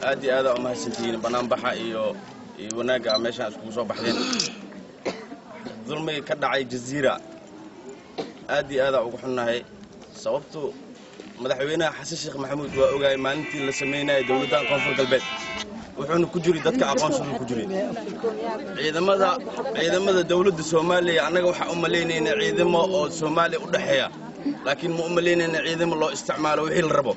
aadi aada u mahadsantihiin banaanbaxa iyo wanaaga meeshaan iskugu soo baxdeen dulmiga ka dhacay jaziira aadi aada ugu xunnahay sababtu madaxweynaha xasan sheekh maxamuud waa ogaay maalintii la sameynayay dawladda koonfur galbeed wuxuuna ku jiri dadka aqoonsiga ku jiri ciidamada dawladda Soomaaliya anaga waxa u maleynayna ciidamo oo Soomaaliya u dhaxeeya laakiin ma u maleynayna ciidamo loo isticmaalo wixii la rabo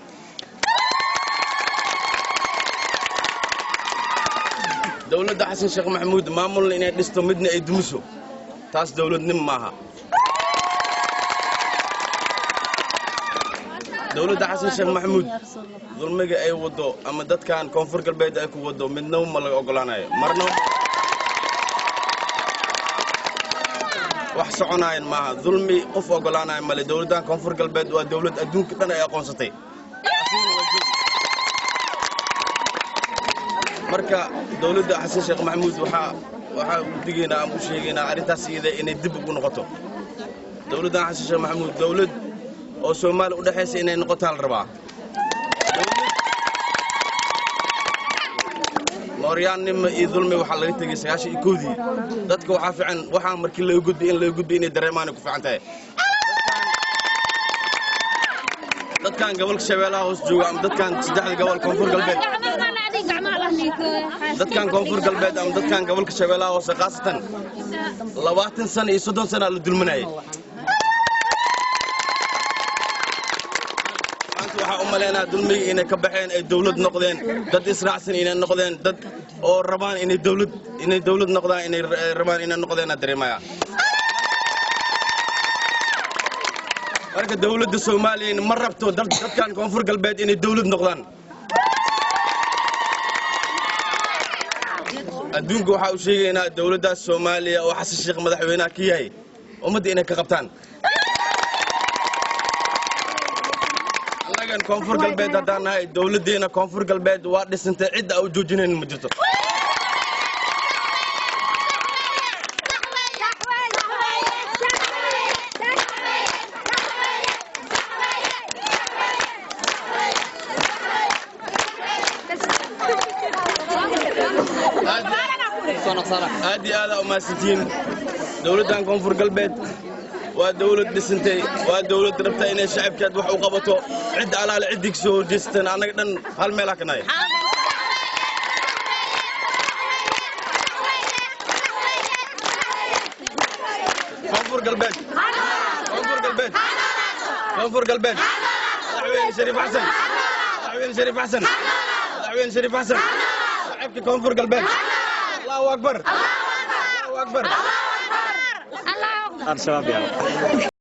dawladda xasan sheekh maxamuud maamulna inay dhisto midna ay dumiso taas dawladnimo maaha dawladda xasan sheekh maxamuud dulmiga ay wado ama dadkan koonfur galbeed ay ku wado midna ma laga ogolaanayo marna wax soconaayeen maaha dulmi qof ogolaanayo male dawladdan koonfur galbeed waa dawlad adduunka dhan ay aqoonsatay marka dawladda xasan sheekh maxamuud waxa u digaynaa ama u sheegaynaa arrintaas iyada inay dib ugu noqoto dawladdan xasan sheekh maxamuud dawlad oo Soomaali u dhaxaysa inay noqoto hal rabaa Mooryaannimo iyo dulmi waxa laga tagay 91 dadka waxa fiican waxa markii la gudbi inay dareemaan ku fiican tahay dadkan gobolka Shabeellaha hoos jooga ama dadkan saddexda gobol koonfur galbeed dadkan koonfur galbeed ama dadkan gobolka Shabeellaha hoos qaasatan 20 sano iyo 30 sano la dulminayay waxa u maleynaa dulmiga inay ka baxeen ay dawlad noqdeen dad israacsan inay noqdeen dad oo rabaan inay dawlad noqdaan inay rabaan inay noqdeen dareemaya marka dawladda Soomaaliya ma rabto dadkan koonfur galbeed inay dawlad noqdaan adduunka waxa uu sheegaynaa dawladda Soomaaliya oo xasan sheekh madaxweynaha ka yahay ummadda inay ka qabtaan koonfur galbeed hadaan nahay dawladeena koonfur galbeed waa dhisantay cid ay u joojineen ma jirto aadi aada u mahadsantihiin dawladdan koonfur galbeed waa dawlad dhisantay waa dawlad rabta inay shacabkeed wax u qabato cid alaal cidig soo jeestan anaga dhan hal meel ka nahay koonfur galbeed madaxweyne shariif xasan shacabka koonfur galbeed Allahu akbar